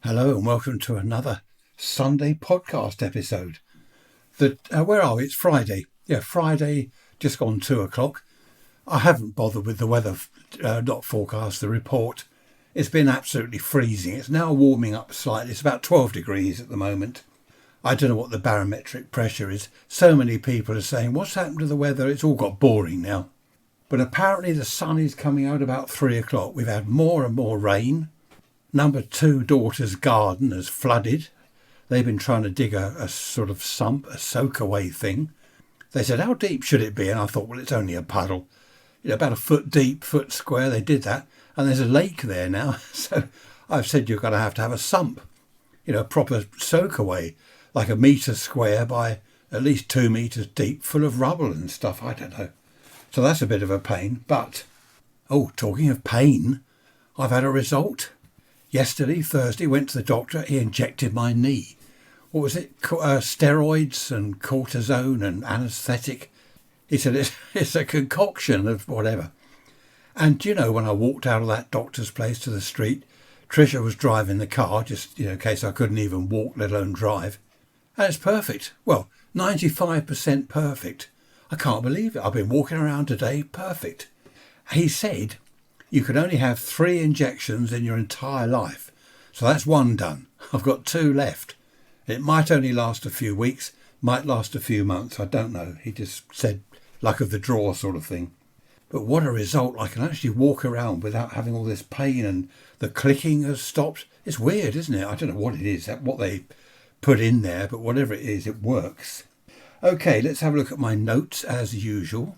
Hello and welcome to another Sunday podcast episode. Where are we? It's Friday. Yeah, Friday, just gone 2 o'clock. I haven't bothered with the weather, not forecast, the report. It's been absolutely freezing. It's now warming up slightly. It's about 12 degrees at the moment. I don't know what the barometric pressure is. So many people are saying, what's happened to the weather? It's all got boring now. But apparently the sun is coming out about 3 o'clock. We've had more and more rain. Number 2 daughter's garden has flooded. They've been trying to dig a sort of sump, a soak-away thing. They said, how deep should it be? And I thought, well, it's only a puddle. About a foot deep, foot square. They did that. And there's a lake there now. So I've said you're going to have a sump. A proper soak-away, like a metre square by at least 2 metres deep, full of rubble and stuff. I don't know. So that's a bit of a pain. But, talking of pain, I've had a result. Yesterday, Thursday, went to the doctor. He injected my knee. What was it? Steroids and cortisone and anaesthetic. He said it's a concoction of whatever. And when I walked out of that doctor's place to the street, Tricia was driving the car, just in case I couldn't even walk, let alone drive. And it's perfect. Well, 95% perfect. I can't believe it. I've been walking around today, perfect. He said you can only have 3 injections in your entire life. So that's 1 done. I've got 2 left. It might only last a few weeks, might last a few months, I don't know. He just said luck of the draw sort of thing. But what a result. I can actually walk around without having all this pain, and the clicking has stopped. It's weird, isn't it? I don't know what it is, what they put in there, but whatever it is, it works. Okay, let's have a look at my notes as usual.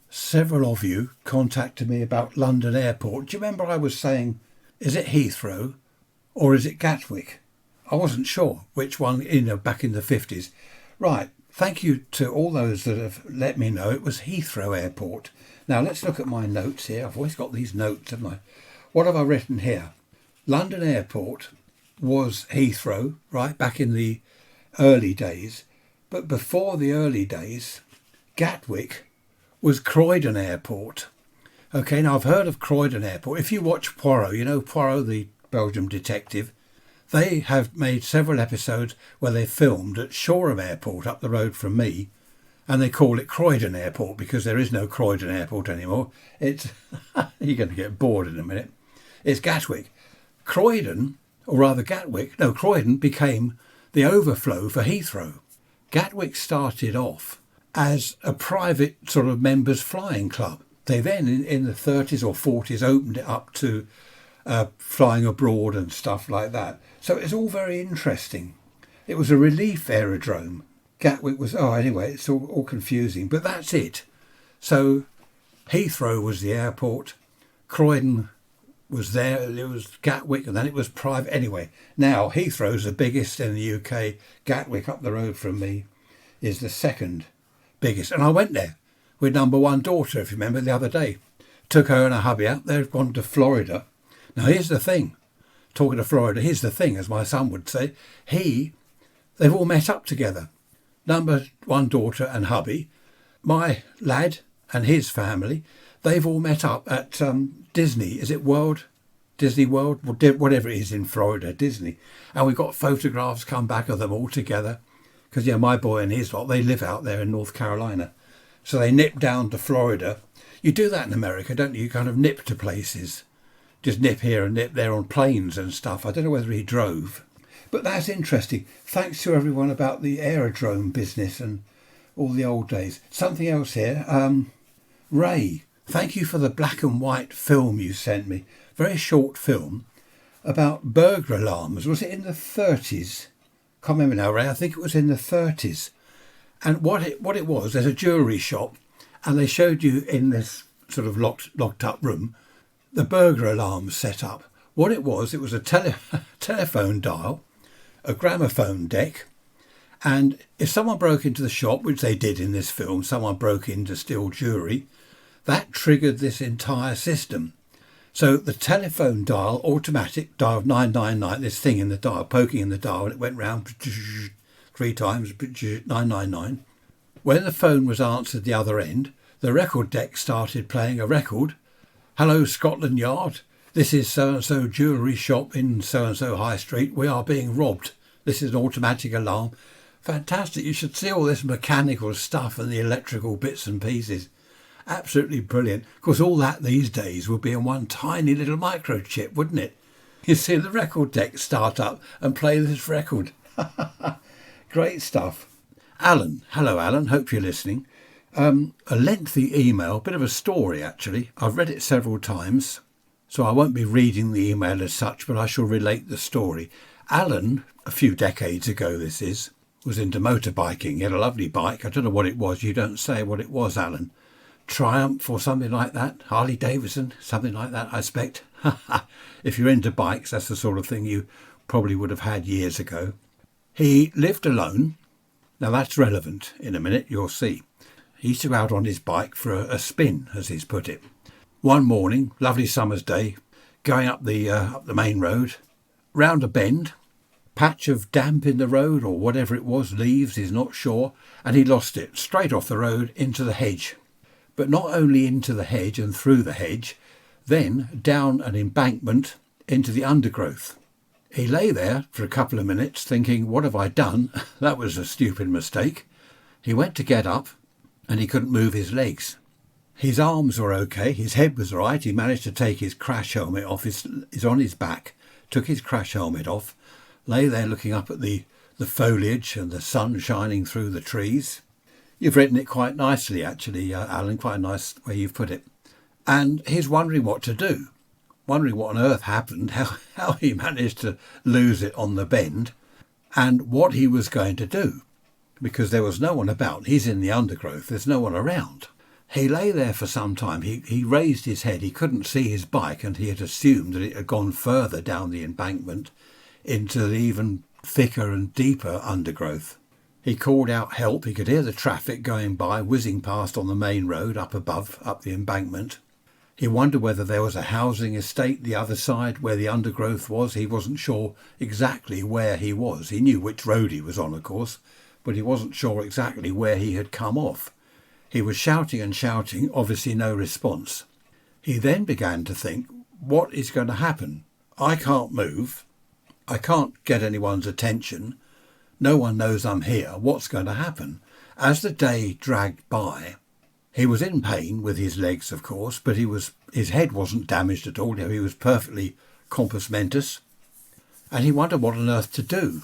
Several of you contacted me about London Airport. Do you remember I was saying, is it Heathrow or is it Gatwick? I wasn't sure which one, back in the 50s. Right, thank you to all those that have let me know it was Heathrow Airport. Now let's look at my notes here. I've always got these notes, haven't I? What have I written here? London Airport was Heathrow, right, back in the early days. But before the early days, Gatwick was Croydon Airport. Okay, now I've heard of Croydon Airport. If you watch Poirot, Poirot, the Belgian detective, they have made several episodes where they filmed at Shoreham Airport up the road from me, and they call it Croydon Airport because there is no Croydon Airport anymore. It's you're going to get bored in a minute. It's Gatwick. Croydon became the overflow for Heathrow. Gatwick started off as a private sort of members flying club. They then, in the 30s or 40s, opened it up to flying abroad and stuff like that. So it's all very interesting. It was a relief aerodrome. Gatwick was, anyway, it's all confusing, but that's it. So Heathrow was the airport, Croydon was there, it was Gatwick, and then it was private. Anyway, now Heathrow's the biggest in the UK. Gatwick, up the road from me, is the second biggest. And I went there with number 1 daughter, if you remember, the other day. Took her and her hubby out. They've gone to Florida. Now, here's the thing. Talking to Florida, here's the thing, as my son would say. They've all met up together. Number 1 daughter and hubby, my lad and his family, they've all met up at Disney. Is it Disney World? Whatever it is in Florida, Disney. And we've got photographs come back of them all together. Because, my boy and his lot, they live out there in North Carolina. So they nip down to Florida. You do that in America, don't you? You kind of nip to places. Just nip here and nip there on planes and stuff. I don't know whether he drove. But that's interesting. Thanks to everyone about the aerodrome business and all the old days. Something else here. Ray, thank you for the black and white film you sent me. Very short film about burglar alarms. Was it in the 30s? Can't remember now, Ray. I think it was in the 30s. And what it was, there's a jewellery shop, and they showed you in this sort of locked up room the burglar alarm set up. What it was a telephone dial, a gramophone deck, and if someone broke into the shop, which they did in this film, someone broke in to steal jewellery, that triggered this entire system. So the telephone dial, automatic, dialed 999, this thing in the dial, poking in the dial, and it went round 3 times, 999. When the phone was answered the other end, the record deck started playing a record. Hello, Scotland Yard. This is so-and-so jewellery shop in so-and-so high street. We are being robbed. This is an automatic alarm. Fantastic. You should see all this mechanical stuff and the electrical bits and pieces. Absolutely brilliant. Of course, all that these days would be in one tiny little microchip, wouldn't it? You see the record deck start up and play this record. Great stuff. Alan. Hello, Alan. Hope you're listening. A lengthy email, bit of a story actually. I've read it several times, so I won't be reading the email as such, but I shall relate the story. Alan, a few decades ago was into motorbiking. He had a lovely bike. I don't know what it was. You don't say what it was, Alan. Triumph or something like that. Harley Davidson, something like that, I expect. If you're into bikes, that's the sort of thing you probably would have had years ago. He lived alone. Now that's relevant. In a minute, you'll see. He used to go out on his bike for a spin, as he's put it. One morning, lovely summer's day, going up the main road, round a bend, patch of damp in the road or whatever it was, leaves, he's not sure, and he lost it straight off the road into the hedge. But not only into the hedge and through the hedge, then down an embankment into the undergrowth. He lay there for a couple of minutes thinking, what have I done? That was a stupid mistake. He went to get up and he couldn't move his legs. His arms were okay, his head was right. He managed to take his crash helmet off. He's on his back, took his crash helmet off, lay there looking up at the foliage and the sun shining through the trees. You've written it quite nicely, actually, Alan, quite a nice way you've put it. And he's wondering what to do, wondering what on earth happened, how he managed to lose it on the bend, and what he was going to do, because there was no one about. He's in the undergrowth, there's no one around. He lay there for some time. He raised his head. He couldn't see his bike, and he had assumed that it had gone further down the embankment into the even thicker and deeper undergrowth. He called out help. He could hear the traffic going by, whizzing past on the main road up above, up the embankment. He wondered whether there was a housing estate the other side where the undergrowth was. He wasn't sure exactly where he was. He knew which road he was on, of course, but he wasn't sure exactly where he had come off. He was shouting and shouting, obviously no response. He then began to think, what is going to happen? I can't move. I can't get anyone's attention. No one knows I'm here. What's going to happen? As the day dragged by, he was in pain with his legs, of course, but his head wasn't damaged at all. He was perfectly compos mentis. And he wondered what on earth to do,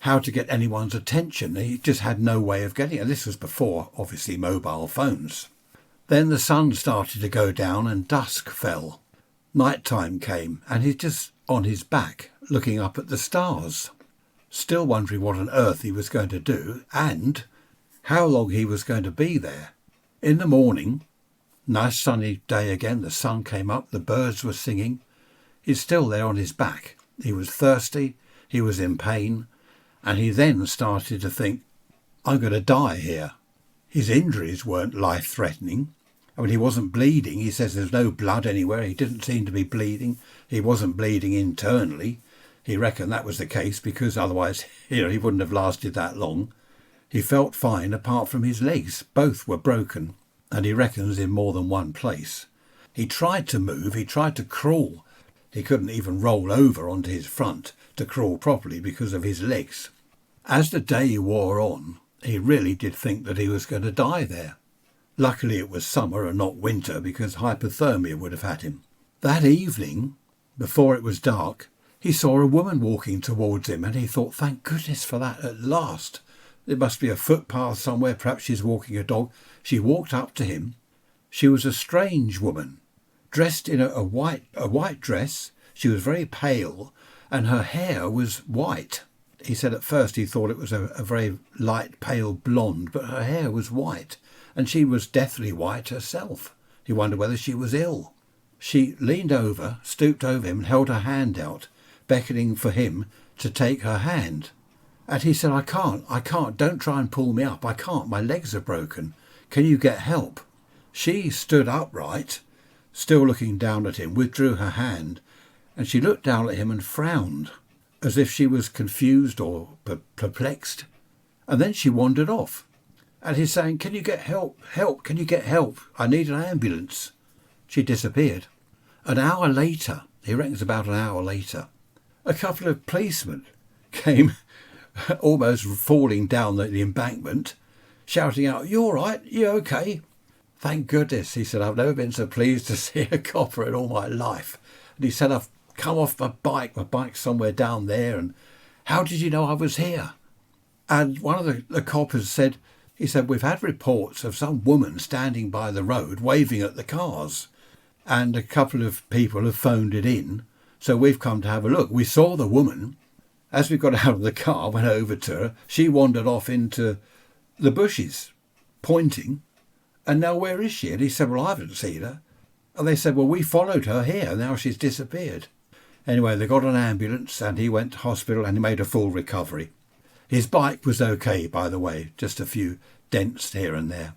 how to get anyone's attention. He just had no way of getting it. This was before, obviously, mobile phones. Then the sun started to go down and dusk fell. Night time came, and he's just on his back, looking up at the stars, still wondering what on earth he was going to do and how long he was going to be there. In the morning, nice sunny day again, the sun came up, the birds were singing. He's still there on his back. He was thirsty, he was in pain, and he then started to think, I'm going to die here. His injuries weren't life-threatening. I mean, he wasn't bleeding. He says there's no blood anywhere. He didn't seem to be bleeding. He wasn't bleeding internally. He reckoned that was the case because otherwise, he wouldn't have lasted that long. He felt fine apart from his legs. Both were broken, and he reckons in more than one place. He tried to move. He tried to crawl. He couldn't even roll over onto his front to crawl properly because of his legs. As the day wore on, he really did think that he was going to die there. Luckily it was summer and not winter, because hypothermia would have had him. That evening, before it was dark, he saw a woman walking towards him, and he thought, thank goodness for that at last. There must be a footpath somewhere, perhaps she's walking a dog. She walked up to him. She was a strange woman, dressed in a white dress. She was very pale, and her hair was white. He said at first he thought it was a very light, pale blonde, but her hair was white, and she was deathly white herself. He wondered whether she was ill. She leaned over, stooped over him, and held her hand out, beckoning for him to take her hand. And he said, I can't, don't try and pull me up, I can't, my legs are broken. Can you get help? She stood upright, still looking down at him, withdrew her hand, and she looked down at him and frowned, as if she was confused or perplexed. And then she wandered off. And he's saying, can you get help? Help, can you get help? I need an ambulance. She disappeared. An hour later, He reckons about an hour later. A couple of policemen came almost falling down the embankment, shouting out, "You all right? You okay?" "Thank goodness," he said, "I've never been so pleased to see a copper in all my life." And he said, "I've come off my bike's somewhere down there, and how did you know I was here?" And one of the coppers said, "We've had reports of some woman standing by the road waving at the cars, and a couple of people have phoned it in, so we've come to have a look. We saw the woman. As we got out of the car, went over to her, she wandered off into the bushes, pointing, and now where is she?" And he said, "Well, I haven't seen her." And they said, "Well, we followed her here, now she's disappeared." Anyway, they got an ambulance and he went to hospital and he made a full recovery. His bike was okay, by the way, just a few dents here and there.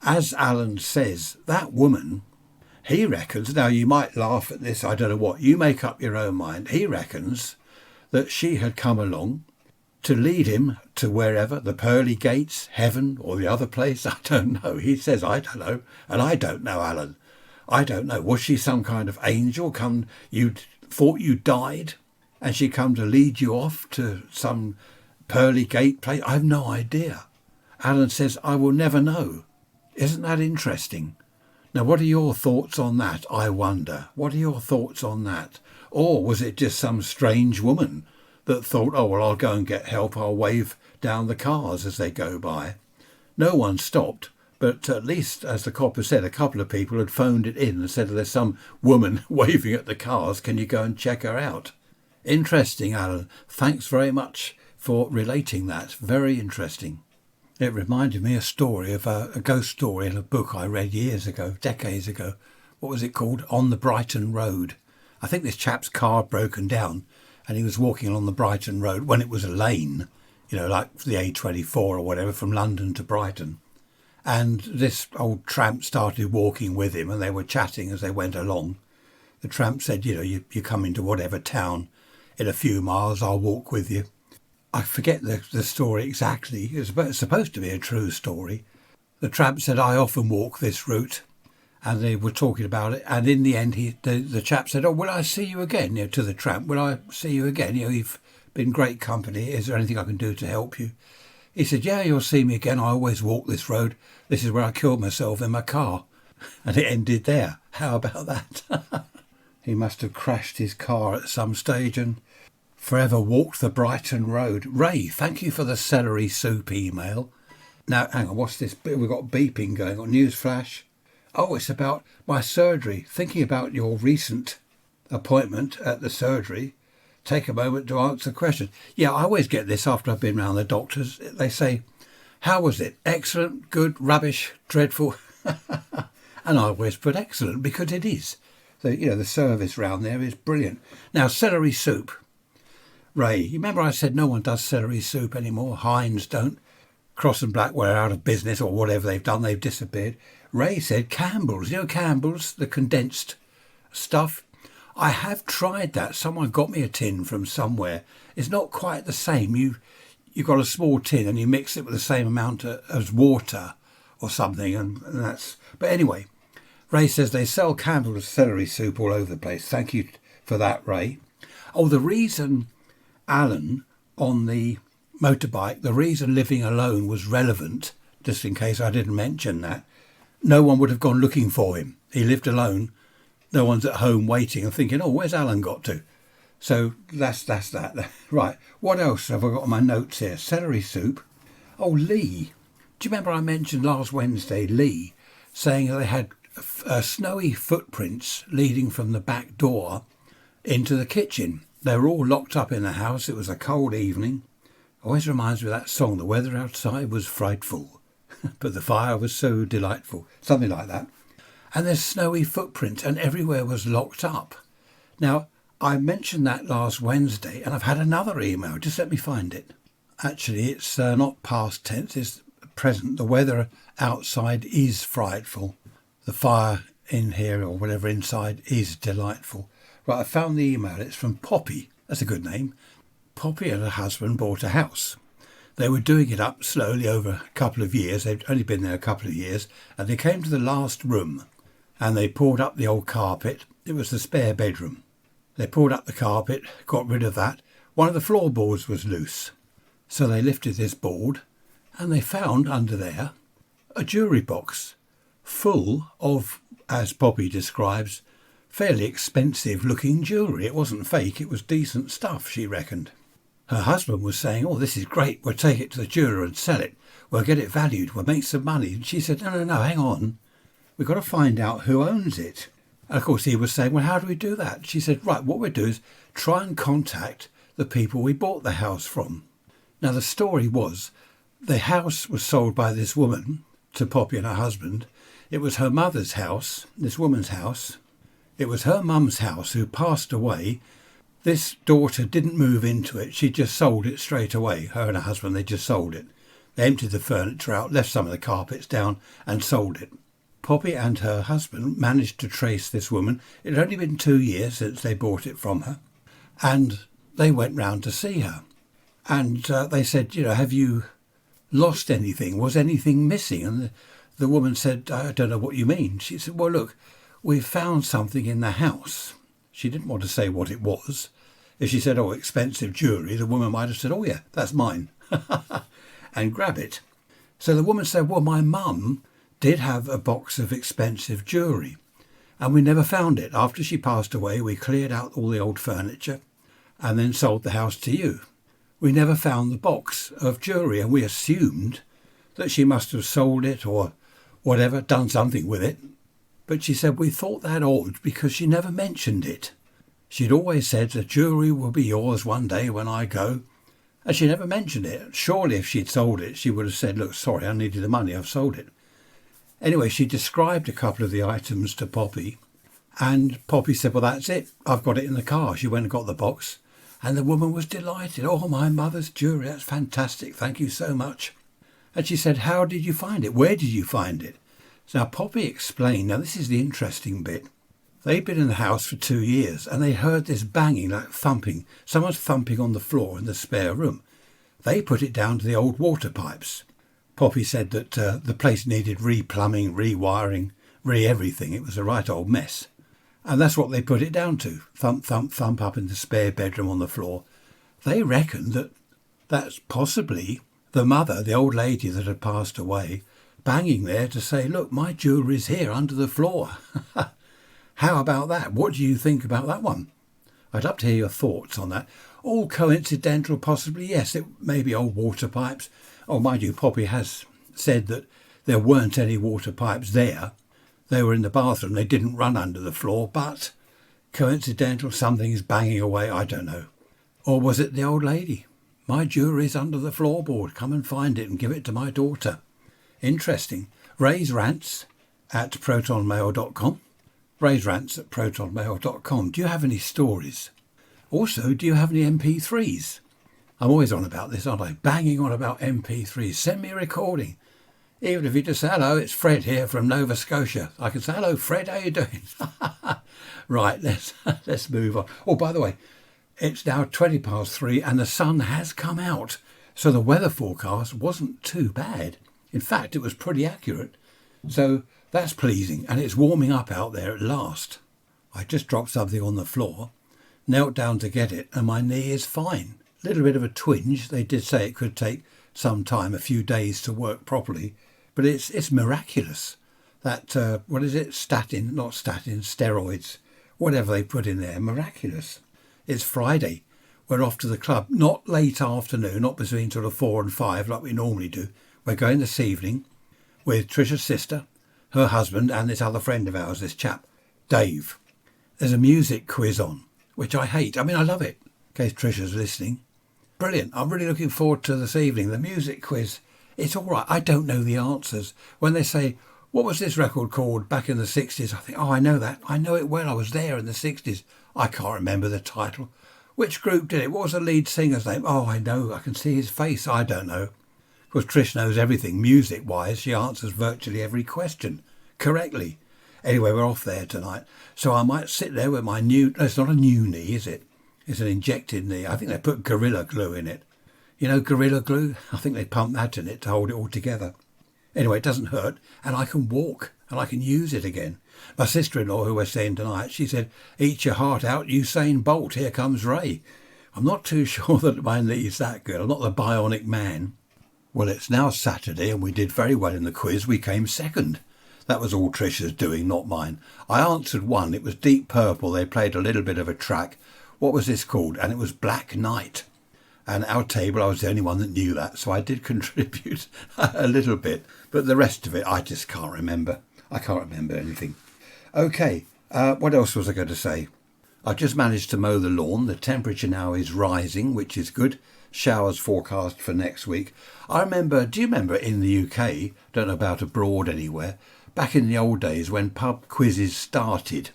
As Alan says, that woman, he reckons, now you might laugh at this, I don't know what, you make up your own mind, he reckons that she had come along to lead him to wherever, the pearly gates, heaven, or the other place, I don't know. He says, "I don't know," and I don't know, Alan. I don't know. Was she some kind of angel you thought you died, and she come to lead you off to some pearly gate place? I have no idea. Alan says, "I will never know." Isn't that interesting? Now, what are your thoughts on that, I wonder? What are your thoughts on that? Or was it just some strange woman that thought, "Oh, well, I'll go and get help. I'll wave down the cars as they go by"? No one stopped, but at least, as the copper said, a couple of people had phoned it in and said, "There's some woman waving at the cars. Can you go and check her out?" Interesting, Alan. Thanks very much for relating that. Very interesting. It reminded me a story of a ghost story in a book I read years ago, decades ago. What was it called? On the Brighton Road. I think this chap's car had broken down and he was walking along the Brighton Road when it was a lane, like the A24 or whatever, from London to Brighton. And this old tramp started walking with him and they were chatting as they went along. The tramp said, "You come into whatever town in a few miles, I'll walk with you." I forget the story exactly. It's supposed to be a true story. The tramp said, "I often walk this route," and they were talking about it. And in the end, the chap said, "Oh, will I see you again?" To the tramp, "Will I see you again? You've been great company. Is there anything I can do to help you?" He said, "Yeah, you'll see me again. I always walk this road. This is where I killed myself in my car." And it ended there. How about that? He must have crashed his car at some stage and forever walked the Brighton Road. Ray, thank you for the celery soup email. Now, hang on, what's this? We've got beeping going on. Newsflash. Oh, it's about my surgery. Thinking about your recent appointment at the surgery. Take a moment to answer questions. Yeah, I always get this after I've been round the doctors. They say, "How was it? Excellent, good, rubbish, dreadful?" And I always put excellent because it is. So, the service round there is brilliant. Now, celery soup. Ray, you remember I said no one does celery soup anymore? Heinz don't. Cross and Blackwell are out of business or whatever they've done. They've disappeared. Ray said Campbell's. Campbell's, the condensed stuff. I have tried that. Someone got me a tin from somewhere. It's not quite the same. You've got a small tin and you mix it with the same amount as water or something. And that's... But anyway, Ray says they sell Campbell's celery soup all over the place. Thank you for that, Ray. Oh, the reason... Alan, on the motorbike, the reason living alone was relevant, just in case I didn't mention that, no one would have gone looking for him. He lived alone. No one's at home waiting and thinking, "Oh, where's Alan got to?" So that's that. Right, what else have I got on my notes here? Celery soup. Oh, Lee. Do you remember I mentioned last Wednesday, Lee, saying they had snowy footprints leading from the back door into the kitchen? They were all locked up in the house. It was a cold evening. Always reminds me of that song, "The weather outside was frightful, but the fire was so delightful." Something like that. And there's snowy footprints and everywhere was locked up. Now, I mentioned that last Wednesday and I've had another email. Just let me find it. Actually, it's not past tense, it's present. The weather outside is frightful. The fire in here or whatever inside is delightful. Right, I found the email. It's from Poppy. That's a good name. Poppy and her husband bought a house. They were doing it up slowly over a couple of years. They'd only been there a couple of years. And they came to the last room and they pulled up the old carpet. It was the spare bedroom. They pulled up the carpet, got rid of that. One of the floorboards was loose. So they lifted this board and they found under there a jewellery box full of, as Poppy describes, fairly expensive looking jewellery. It wasn't fake, it was decent stuff, she reckoned. Her husband was saying, oh, this is great, we'll take it to the jeweller and sell it. We'll get it valued, we'll make some money. And she said, no, hang on. We've got to find out who owns it. And of course he was saying, well, how do we do that? She said, right, what we'll do is try and contact the people we bought the house from. Now the story was, the house was sold by this woman to Poppy and her husband. It was her mother's house, this woman's house. It was her mum's house who passed away. This daughter didn't move into it. She just sold it straight away. Her and her husband, they just sold it. They emptied the furniture out, left some of the carpets down and sold it. Poppy and her husband managed to trace this woman. It had only been 2 years since they bought it from her. And they went round to see her. And they said, have you lost anything? Was anything missing? And the woman said, I don't know what you mean. She said, well, look, we've found something in the house. She didn't want to say what it was. If she said, oh, expensive jewellery, the woman might have said, oh, yeah, that's mine, and grab it. So the woman said, well, my mum did have a box of expensive jewellery, and we never found it. After she passed away, we cleared out all the old furniture and then sold the house to you. We never found the box of jewellery, and we assumed that she must have sold it or whatever, done something with it. But she said, we thought that odd because she never mentioned it. She'd always said, the jewellery will be yours one day when I go. And she never mentioned it. Surely if she'd sold it, she would have said, look, sorry, I needed the money, I've sold it. Anyway, she described a couple of the items to Poppy. And Poppy said, well, that's it. I've got it in the car. She went and got the box. And the woman was delighted. Oh, my mother's jewellery, that's fantastic. Thank you so much. And she said, how did you find it? Where did you find it? So now Poppy explained, now this is the interesting bit. They'd been in the house for 2 years and they heard this banging, like thumping. Someone's thumping on the floor in the spare room. They put it down to the old water pipes. Poppy said that the place needed re-plumbing, rewiring, re-everything. It was a right old mess. And that's what they put it down to. Thump, thump, thump up in the spare bedroom on the floor. They reckoned that that's possibly the mother, the old lady that had passed away, banging there to say, look, my jewellery's here under the floor. How about that? What do you think about that one? I'd love to hear your thoughts on that. All coincidental, possibly, yes, it may be old water pipes. Oh, mind you, Poppy has said that there weren't any water pipes there. They were in the bathroom. They didn't run under the floor, but coincidental, something's banging away, I don't know. Or was it the old lady? My jewellery's under the floorboard. Come and find it and give it to my daughter. Interesting. Raise rants at protonmail.com. Raise rants at protonmail.com. Do you have any stories? Also, do you have any MP3s? I'm always on about this, aren't I? Banging on about MP3s. Send me a recording. Even if you just say, hello, it's Fred here from Nova Scotia. I can say, hello, Fred, how you doing? Right, let's move on. Oh, by the way, it's now 3:20 and the sun has come out. So the weather forecast wasn't too bad. In fact, it was pretty accurate. So that's pleasing, and it's warming up out there at last. I just dropped something on the floor, knelt down to get it, and my knee is fine. A little bit of a twinge. They did say it could take some time, a few days to work properly, but it's miraculous. That, what is it? Steroids, whatever they put in there, miraculous. It's Friday. We're off to the club, not late afternoon, not between sort of 4 and 5 like we normally do. We're going this evening with Trisha's sister, her husband, and this other friend of ours, this chap, Dave. There's a music quiz on, which I hate. I mean, I love it, in case Trisha's listening. Brilliant. I'm really looking forward to this evening. The music quiz, it's all right. I don't know the answers. When they say, what was this record called back in the 60s? I think, oh, I know that. I know it well. I was there in the 60s. I can't remember the title. Which group did it? What was the lead singer's name? Oh, I know. I can see his face. I don't know. Because Trish knows everything music-wise. She answers virtually every question correctly. Anyway, we're off there tonight. So I might sit there with my new... No, it's not a new knee, is it? It's an injected knee. I think they put Gorilla Glue in it. You know, Gorilla Glue? I think they pump that in it to hold it all together. Anyway, it doesn't hurt, and I can walk. and I can use it again. My sister-in-law, who we're seeing tonight, she said, "Eat your heart out, Usain Bolt, here comes Ray." I'm not too sure that mine is that good. I'm not the bionic man. Well, it's now Saturday and we did very well in the quiz. We came second. That was all Trisha's doing, not mine. I answered one. It was Deep Purple. They played a little bit of a track. What was this called? And it was Black Knight. And our table, I was the only one that knew that, so I did contribute a little bit. But the rest of it, I just can't remember. I can't remember anything. OK, what else was I going to say? I've just managed to mow the lawn. The temperature now is rising, which is good. Showers forecast for next week. Do you remember in the UK, don't know about abroad anywhere, back in the old days when pub quizzes started,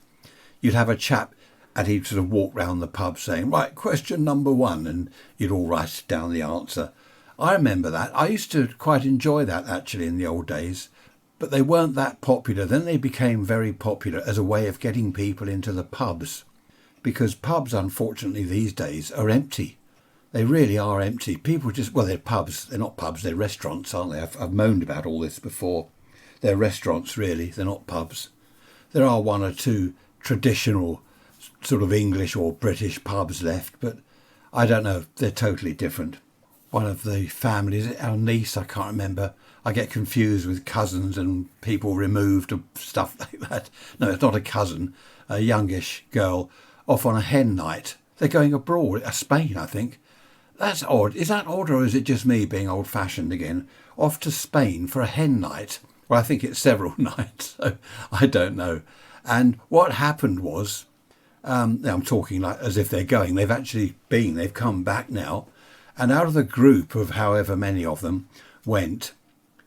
you'd have a chap and he'd sort of walk round the pub saying, "Right, question number 1," and you'd all write down the answer. I remember that. I used to quite enjoy that actually in the old days, but they weren't that popular. Then they became very popular as a way of getting people into the pubs, because pubs, unfortunately, these days are empty. They really are empty. People just, well, they're pubs. They're not pubs, they're restaurants, aren't they? I've moaned about all this before. They're restaurants, really. They're not pubs. There are one or two traditional sort of English or British pubs left, but I don't know. They're totally different. One of the families, our niece, I can't remember. I get confused with cousins and people removed and stuff like that. No, it's not a cousin, a youngish girl off on a hen night. They're going abroad, Spain, I think. That's odd. Is that odd, or is it just me being old-fashioned again? Off to Spain for a hen night. Well, I think it's several nights, so I don't know. And what happened was, I'm talking like as if they're going. They've actually been. They've come back now. And out of the group of however many of them went,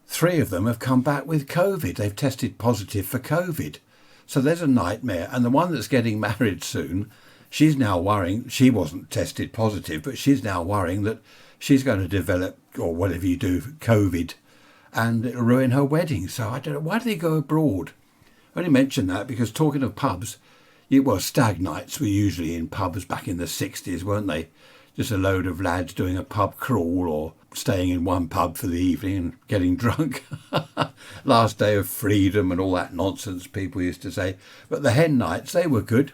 3 of them have come back with COVID. They've tested positive for COVID. So there's a nightmare. And the one that's getting married soon, she's now worrying, she wasn't tested positive, but she's now worrying that she's going to develop, or whatever you do, COVID, and it'll ruin her wedding. So I don't know, why do they go abroad? I only mention that because talking of pubs, stag nights were usually in pubs back in the 60s, weren't they? Just a load of lads doing a pub crawl or staying in one pub for the evening and getting drunk. Last day of freedom and all that nonsense people used to say. But the hen nights, they were good.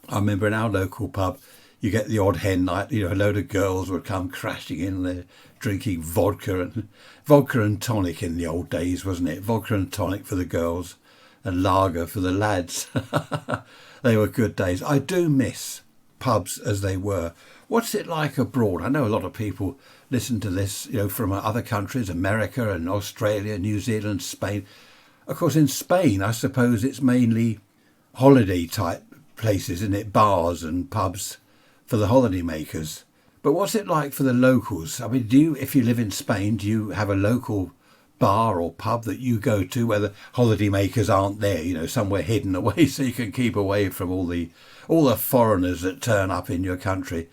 I remember in our local pub, you get the odd hen night, a load of girls would come crashing in there, drinking vodka and tonic in the old days, wasn't it? Vodka and tonic for the girls and lager for the lads. They were good days. I do miss pubs as they were. What's it like abroad? I know a lot of people listen to this, from other countries, America and Australia, New Zealand, Spain. Of course, in Spain, I suppose it's mainly holiday type places, isn't it? Bars and pubs for the holiday makers. But what's it like for the locals? I mean, if you live in Spain, do you have a local bar or pub that you go to where the holiday makers aren't there, somewhere hidden away so you can keep away from all the foreigners that turn up in your country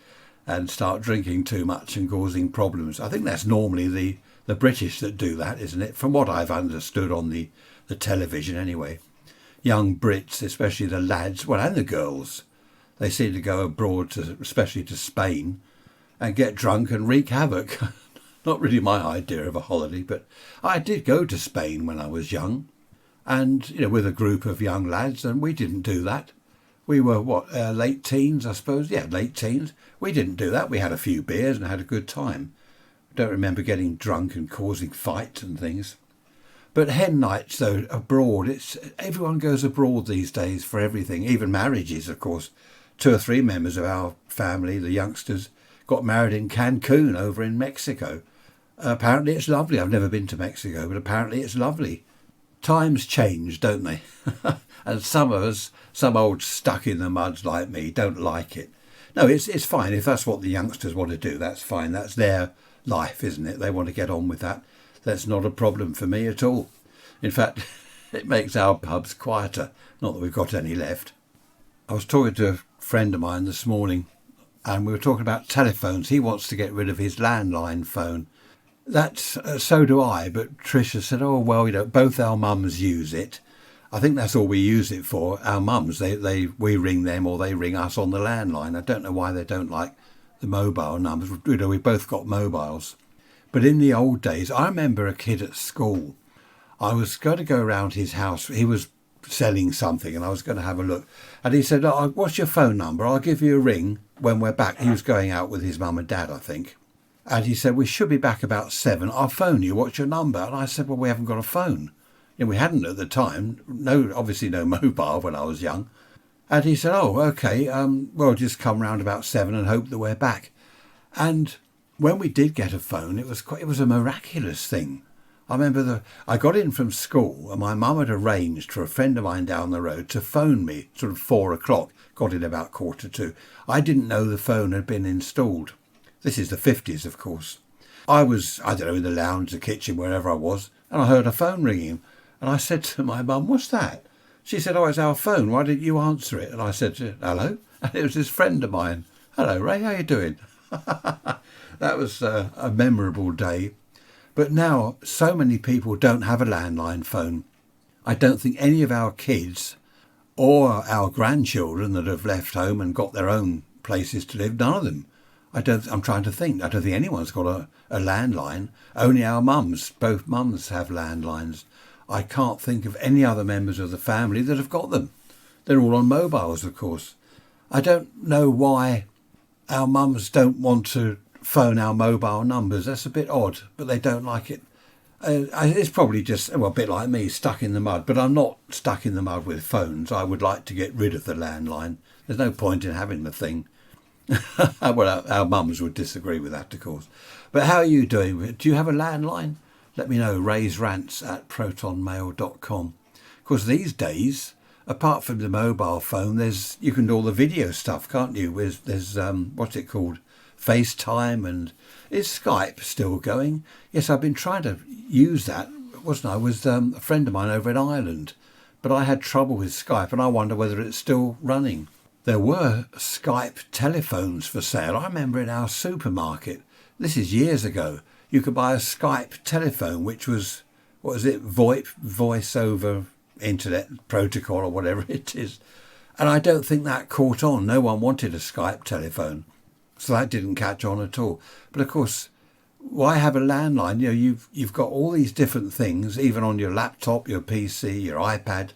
and start drinking too much and causing problems? I think that's normally the British that do that, isn't it? From what I've understood on the television anyway. Young Brits, especially the lads, and the girls, they seem to go abroad, especially to Spain, and get drunk and wreak havoc. Not really my idea of a holiday, but I did go to Spain when I was young, and with a group of young lads, and we didn't do that. We were late teens, I suppose. Yeah, late teens. We didn't do that. We had a few beers and had a good time. I don't remember getting drunk and causing fights and things. But hen nights, though, abroad, everyone goes abroad these days for everything, even marriages, of course. 2 or 3 members of our family, the youngsters, got married in Cancun over in Mexico. Apparently it's lovely. I've never been to Mexico, but apparently it's lovely. Times change, don't they? And some of us, some old stuck in the muds like me, don't like it. No, it's fine. If that's what the youngsters want to do, that's fine. That's their life, isn't it? They want to get on with that. That's not a problem for me at all. In fact, it makes our pubs quieter. Not that we've got any left. I was talking to a friend of mine this morning, and we were talking about telephones. He wants to get rid of his landline phone. That's so do I, but Tricia said, oh, well, both our mums use it. I think that's all we use it for. Our mums, we ring them or they ring us on the landline. I don't know why they don't like the mobile numbers. We both got mobiles. But in the old days, I remember a kid at school. I was going to go around his house. He was selling something and I was going to have a look. And he said, "Oh, what's your phone number? I'll give you a ring when we're back." He was going out with his mum and dad, I think. And he said, "We should be back about 7. I'll phone you. What's your number?" And I said, "Well, we haven't got a phone." We hadn't at the time. Obviously no mobile when I was young. And he said, "Oh, okay, well, just come round about 7 and hope that we're back." And when we did get a phone, it was a miraculous thing. I remember I got in from school and my mum had arranged for a friend of mine down the road to phone me sort of 4 o'clock, got in about 1:45. I didn't know the phone had been installed. This is the 50s, of course. I was, I don't know, in the lounge, the kitchen, wherever I was, and I heard a phone ringing. And I said to my mum, "What's that?" She said, "Oh, it's our phone. Why didn't you answer it?" And I said, "Hello." And it was this friend of mine. "Hello, Ray, how you doing?" That was a memorable day. But now so many people don't have a landline phone. I don't think any of our kids or our grandchildren that have left home and got their own places to live, none of them. I'm trying to think. I don't think anyone's got a landline. Only our mums. Both mums have landlines. I can't think of any other members of the family that have got them. They're all on mobiles, of course. I don't know why our mums don't want to phone our mobile numbers. That's a bit odd, but they don't like it. It's probably just, well, a bit like me, stuck in the mud. But I'm not stuck in the mud with phones. I would like to get rid of the landline. There's no point in having the thing. Well, our mums would disagree with that, of course. But how are you doing? Do you have a landline? Let me know, raisrants@protonmail.com. Of course, these days, apart from the mobile phone, you can do all the video stuff, can't you? There's what's it called? FaceTime, and is Skype still going? Yes, I've been trying to use that, wasn't I? With a friend of mine over in Ireland, but I had trouble with Skype, and I wonder whether it's still running. There were Skype telephones for sale. I remember in our supermarket, this is years ago, you could buy a Skype telephone, which was, what is it, VoIP, voice over internet protocol or whatever it is. And I don't think that caught on. No one wanted a Skype telephone. So that didn't catch on at all. But of course, why have a landline? You've got all these different things, even on your laptop, your PC, your iPad.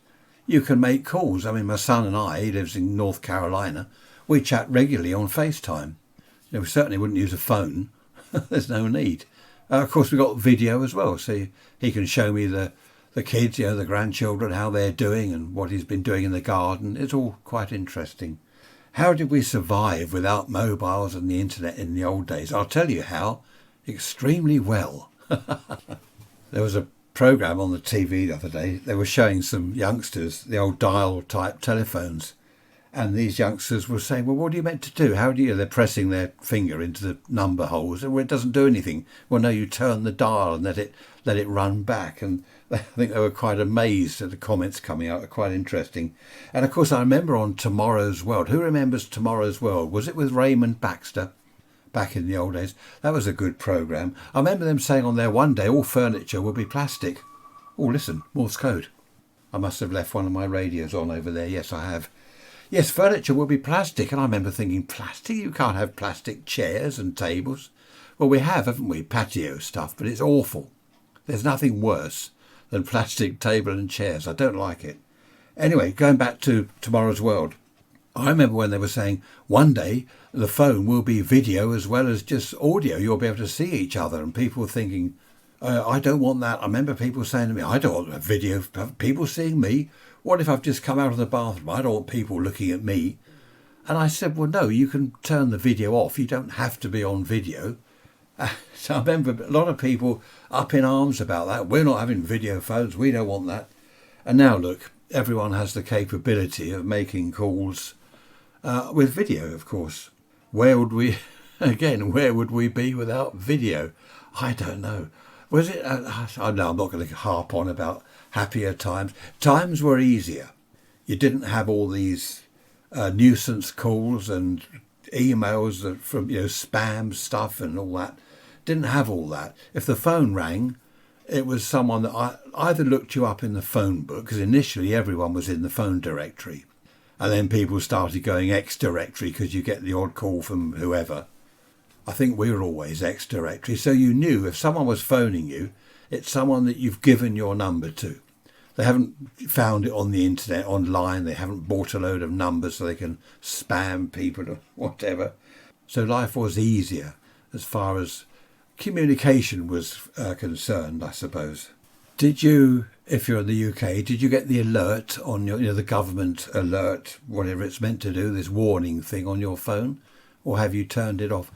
You can make calls. I mean, my son and he lives in North Carolina. We chat regularly on FaceTime. We certainly wouldn't use a phone. There's no need. Of course, we've got video as well. So he can show me the kids, the grandchildren, how they're doing and what he's been doing in the garden. It's all quite interesting. How did we survive without mobiles and the internet in the old days? I'll tell you how. Extremely well. There was a programme on the TV the other day. They were showing some youngsters the old dial-type telephones. And these youngsters were saying, "Well, what are you meant to do? How do you..." They're pressing their finger into the number holes. And it doesn't do anything. "Well, no, you turn the dial and let it run back." And I think they were quite amazed at the comments coming out. Quite interesting. And of course, I remember on Tomorrow's World. Who remembers Tomorrow's World? Was it with Raymond Baxter back in the old days? That was a good programme. I remember them saying on there one day all furniture would be plastic. Oh, listen, Morse code. I must have left one of my radios on over there. Yes, I have. Yes, furniture will be plastic. And I remember thinking, plastic? You can't have plastic chairs and tables. Well, we have, haven't we? Patio stuff, but it's awful. There's nothing worse than plastic table and chairs. I don't like it. Anyway, going back to Tomorrow's World. I remember when they were saying one day the phone will be video as well as just audio. You'll be able to see each other. And people were thinking, I don't want that. I remember people saying to me, "I don't want a video of people seeing me. What if I've just come out of the bathroom? I don't want people looking at me." And I said, "Well, no, you can turn the video off. You don't have to be on video." So I remember a lot of people up in arms about that. "We're not having video phones. We don't want that." And now look, everyone has the capability of making calls with video, of course. Where would we be without video? I don't know. Was it? I know I'm not going to harp on about happier times. Times were easier. You didn't have all these nuisance calls and emails from spam stuff and all that. Didn't have all that. If the phone rang, it was someone that either looked you up in the phone book, because initially everyone was in the phone directory, and then people started going X directory because you get the odd call from whoever. I think we were always X directory, so you knew if someone was phoning you, It's someone that you've given your number to. They haven't found it on the internet, online. They haven't bought a load of numbers so they can spam people or whatever. So life was easier as far as communication was concerned, I suppose. Did you, if you're in the UK, did you get the alert on your, the government alert, whatever it's meant to do, this warning thing on your phone? Or have you turned it off?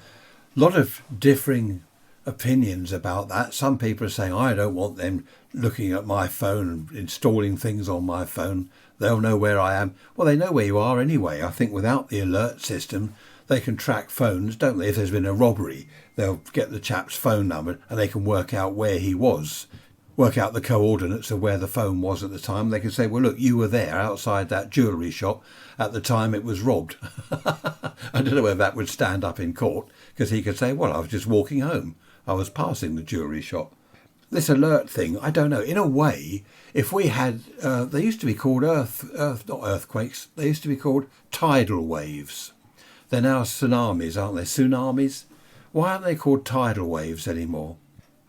A lot of differing opinions about that. Some people are saying, I don't want them looking at my phone and installing things on my phone. They'll know where I am. Well, they know where you are anyway. I think without the alert system, they can track phones, don't they? If there's been a robbery, they'll get the chap's phone number and they can work out where he was, work out the coordinates of where the phone was at the time. They can say, well, look, you were there outside that jewellery shop at the time it was robbed. I don't know whether that would stand up in court, because he could say, well, I was just walking home. I was passing the jewellery shop. This alert thing, I don't know. In a way, if we had, they used to be called not earthquakes, they used to be called tidal waves. They're now tsunamis, aren't they? Tsunamis? Why aren't they called tidal waves anymore?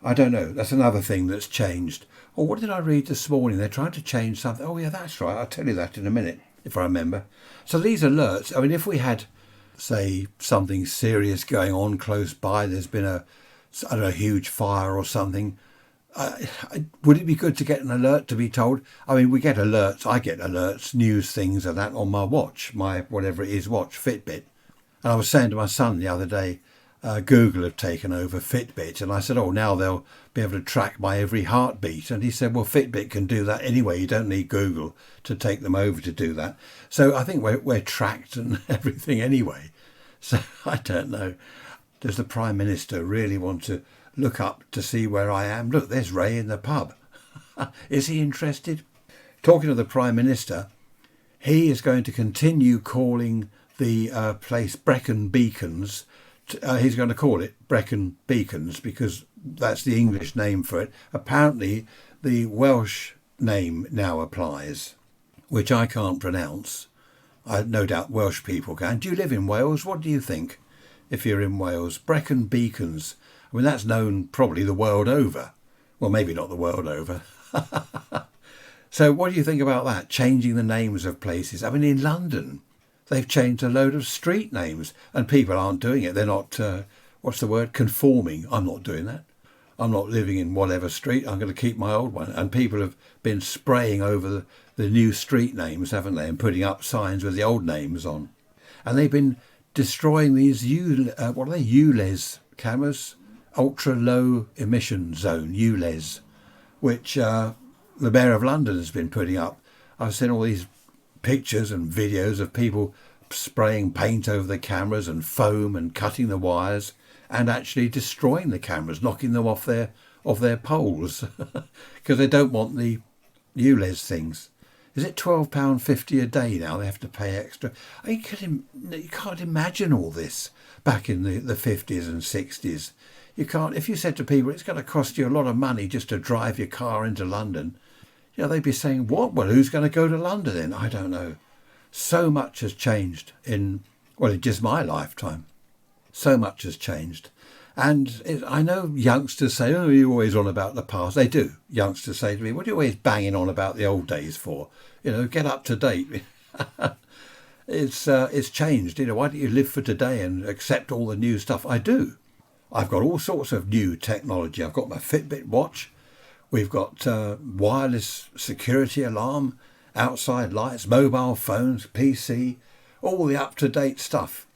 I don't know. That's another thing that's changed. Or what did I read this morning? They're trying to change something. Oh, yeah, that's right. I'll tell you that in a minute, if I remember. So these alerts, I mean, if we had, say, something serious going on close by, there's been a huge fire or something, would it be good to get an alert to be told? I mean, we get alerts. I get alerts, news things and that on my watch, my whatever it is watch, Fitbit. And I was saying to my son the other day, Google have taken over Fitbit. And I said, oh, now they'll be able to track my every heartbeat. And he said, well, Fitbit can do that anyway. You don't need Google to take them over to do that. So I think we're tracked and everything anyway. So I don't know. Does the Prime Minister really want to look up to see where I am? Look, there's Ray in the pub. Is he interested? Talking of the Prime Minister, he is going to continue calling the place Brecon Beacons. He's going to call it Brecon Beacons because that's the English name for it. Apparently, the Welsh name now applies, which I can't pronounce. No doubt Welsh people can. Do you live in Wales? What do you think if you're in Wales? Brecon Beacons. I mean, that's known probably the world over. Well, maybe not the world over. So what do you think about that? Changing the names of places. I mean, in London, they've changed a load of street names and people aren't doing it. They're not, conforming. I'm not doing that. I'm not living in whatever street. I'm going to keep my old one. And people have been spraying over the new street names, haven't they? And putting up signs with the old names on. And they've been destroying these ULEZ cameras, ultra low emission zone, ULEZ, which the Mayor of London has been putting up. I've seen all these pictures and videos of people spraying paint over the cameras and foam and cutting the wires and actually destroying the cameras, knocking them off their poles because they don't want the ULEZ things. Is it £12.50 a day now? They have to pay extra. I mean, you can't imagine all this back in the 50s and 60s. You can't. If you said to people, it's going to cost you a lot of money just to drive your car into London, they'd be saying, what? Well, who's going to go to London then? I don't know. So much has changed in just my lifetime. So much has changed. And I know youngsters say, oh, you're always on about the past. They do. Youngsters say to me, what are you always banging on about the old days for? Get up to date. It's changed. Why don't you live for today and accept all the new stuff? I do. I've got all sorts of new technology. I've got my Fitbit watch. We've got wireless security alarm, outside lights, mobile phones, PC, all the up-to-date stuff.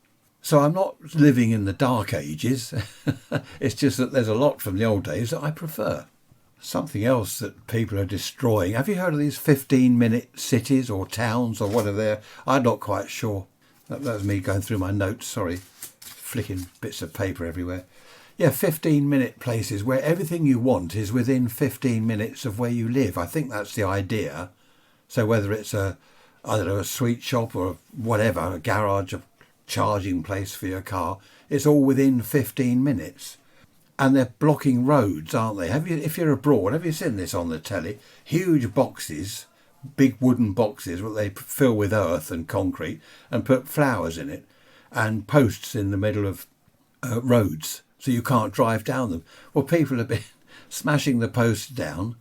So I'm not living in the dark ages. It's just that there's a lot from the old days that I prefer. Something else that people are destroying. Have you heard of these 15-minute cities or towns or whatever they're? I'm not quite sure. That was me going through my notes, sorry. Flicking bits of paper everywhere. Yeah, 15-minute places where everything you want is within 15 minutes of where you live. I think that's the idea. So whether it's a sweet shop or whatever, a garage, a charging place for your car, it's all within 15 minutes. And they're blocking roads, aren't they? If you're abroad, have you seen this on the telly? Huge boxes, big wooden boxes, what they fill with earth and concrete and put flowers in it and posts in the middle of roads. So you can't drive down them. Well, people have been smashing the post down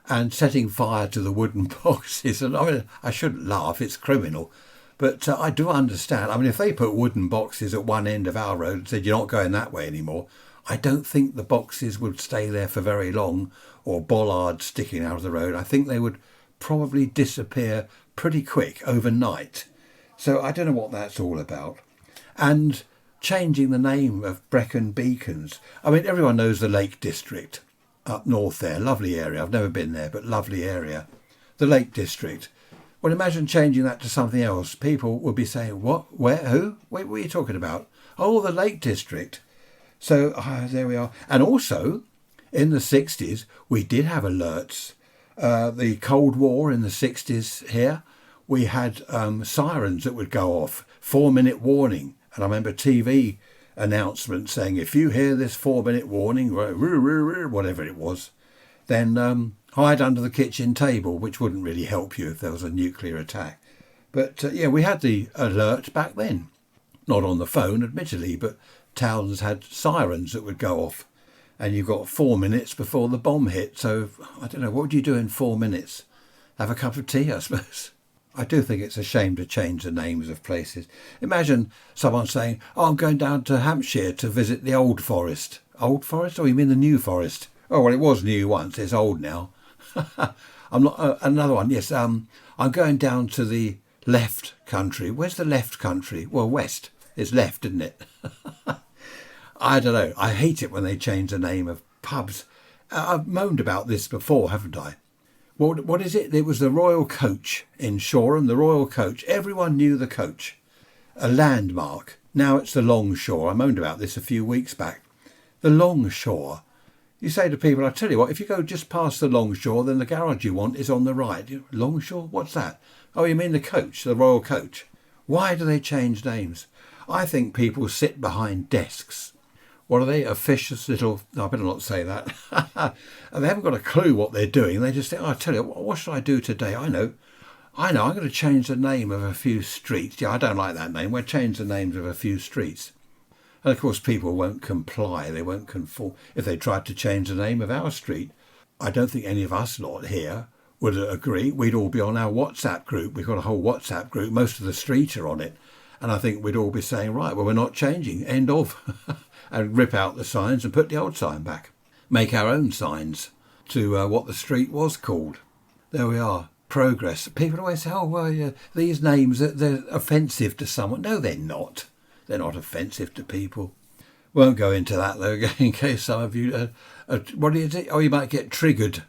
and setting fire to the wooden boxes. And I mean, I shouldn't laugh, it's criminal. But I do understand. I mean, if they put wooden boxes at one end of our road and said, you're not going that way anymore, I don't think the boxes would stay there for very long, or bollards sticking out of the road. I think they would probably disappear pretty quick overnight. So I don't know what that's all about. And changing the name of Brecon Beacons. I mean, everyone knows the Lake District up north there. Lovely area. I've never been there, but lovely area. The Lake District. Well, imagine changing that to something else. People would be saying, what? Where? Who? Wait, what are you talking about? Oh, the Lake District. So there we are. And also, in the 60s, we did have alerts. The Cold War in the 60s here, we had sirens that would go off, 4-minute warning. And I remember TV announcements saying, if you hear this 4-minute warning, whatever it was, then hide under the kitchen table, which wouldn't really help you if there was a nuclear attack. But yeah, we had the alert back then. Not on the phone, admittedly, but towns had sirens that would go off. And you've got 4 minutes before the bomb hit. So, I don't know, what would you do in 4 minutes? Have a cup of tea, I suppose. I do think it's a shame to change the names of places. Imagine someone saying, oh, I'm going down to Hampshire to visit the Old Forest. Old Forest? Or you mean the New Forest? Oh, well, it was new once. It's old now. I'm not. Another one, yes. I'm going down to the left country. Where's the left country? Well, west. It's left, isn't it? I don't know. I hate it when they change the name of pubs. I've moaned about this before, haven't I? What is it? It was the Royal Coach in Shoreham, the Royal Coach. Everyone knew the coach. A landmark. Now it's the Longshore. I moaned about this a few weeks back. The Longshore. You say to people, I tell you what, if you go just past the Longshore, then the garage you want is on the right. Longshore? What's that? Oh, you mean the coach, the Royal Coach. Why do they change names? I think people sit behind desks. What are they? Officious little... No, I better not say that. They haven't got a clue what they're doing. They just think, oh, I tell you, what should I do today? I know, I'm going to change the name of a few streets. Yeah, I don't like that name. We'll change the names of a few streets. And, of course, people won't comply. They won't conform. If they tried to change the name of our street, I don't think any of us lot here would agree. We'd all be on our WhatsApp group. We've got a whole WhatsApp group. Most of the street are on it. And I think we'd all be saying, right, well, we're not changing. End of. And rip out the signs and put the old sign back. Make our own signs to what the street was called. There we are. Progress. People always say, oh, well, yeah, these names, they're offensive to someone. No, they're not. They're not offensive to people. Won't go into that, though, in case some of you... what is it? Oh, you might get triggered.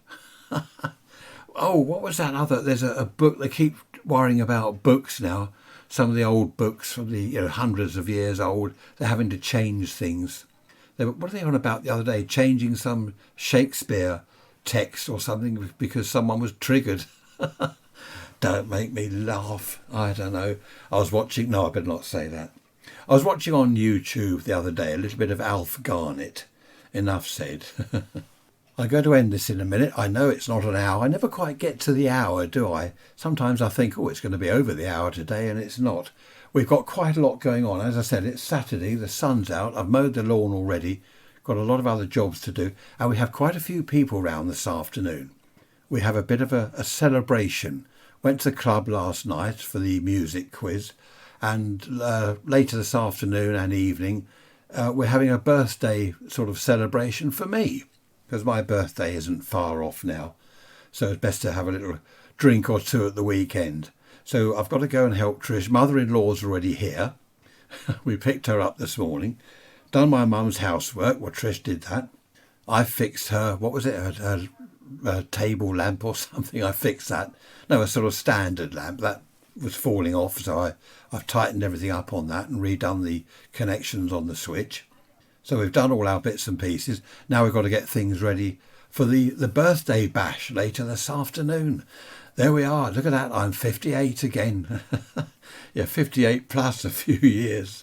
Oh, what was that other... There's a book. They keep worrying about books now. Some of the old books from the hundreds of years old, they're having to change things. What are they on about the other day? Changing some Shakespeare text or something because someone was triggered. Don't make me laugh. I don't know. I was watching... No, I better not say that. I was watching on YouTube the other day a little bit of Alf Garnett. Enough said. I'm going to end this in a minute. I know it's not an hour. I never quite get to the hour, do I? Sometimes I think, oh, it's going to be over the hour today, and it's not. We've got quite a lot going on. As I said, it's Saturday. The sun's out. I've mowed the lawn already. Got a lot of other jobs to do. And we have quite a few people round this afternoon. We have a bit of a celebration. Went to the club last night for the music quiz. And later this afternoon and evening, we're having a birthday sort of celebration for me. Because my birthday isn't far off now. So it's best to have a little drink or two at the weekend. So I've got to go and help Trish. Mother-in-law's already here. We picked her up this morning. Done my mum's housework. Well, Trish did that. I fixed her, what was it, her table lamp or something. I fixed that. No, a sort of standard lamp. That was falling off. So I've tightened everything up on that and redone the connections on the switch. So we've done all our bits and pieces. Now we've got to get things ready for the birthday bash later this afternoon. There we are. Look at that. I'm 58 again. Yeah, 58 plus a few years.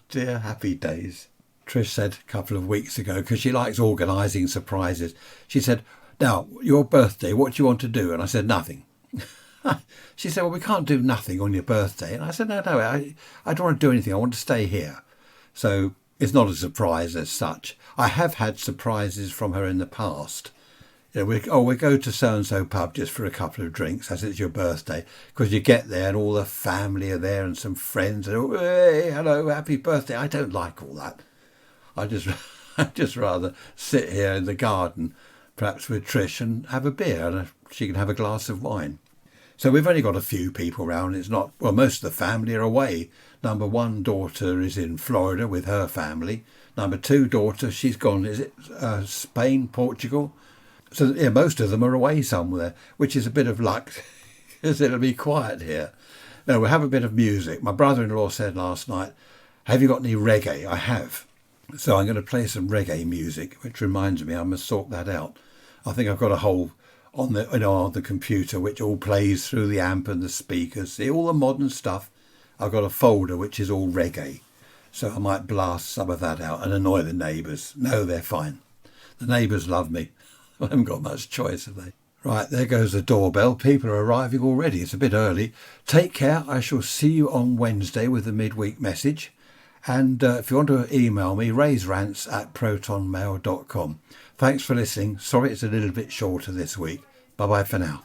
Dear happy days. Trish said a couple of weeks ago, because she likes organising surprises, she said, now, your birthday, what do you want to do? And I said, nothing. She said, well, we can't do nothing on your birthday. And I said, no, I don't want to do anything. I want to stay here. So It's not a surprise as such. I have had surprises from her in the past. We go to so-and-so pub just for a couple of drinks as it's your birthday, because you get there and all the family are there and some friends and, oh, hey, hello, happy birthday. I don't like all that. I'd just rather sit here in the garden, perhaps with Trish, and have a beer, and she can have a glass of wine. So we've only got a few people round. It's not, well, most of the family are away. Number one daughter is in Florida with her family. Number two daughter, she's gone, is it Spain, Portugal? So yeah, most of them are away somewhere, which is a bit of luck, because it'll be quiet here. No, we'll have a bit of music. My brother-in-law said last night, have you got any reggae? I have. So I'm going to play some reggae music, which reminds me I must sort that out. I think I've got a whole on the computer which all plays through the amp and the speakers. See, all the modern stuff. I've got a folder which is all reggae. So I might blast some of that out and annoy the neighbours. No, they're fine. The neighbours love me. I haven't got much choice, have they? Right, there goes the doorbell. People are arriving already. It's a bit early. Take care. I shall see you on Wednesday with the midweek message. And if you want to email me, raiserants@protonmail.com. Thanks for listening. Sorry it's a little bit shorter this week. Bye-bye for now.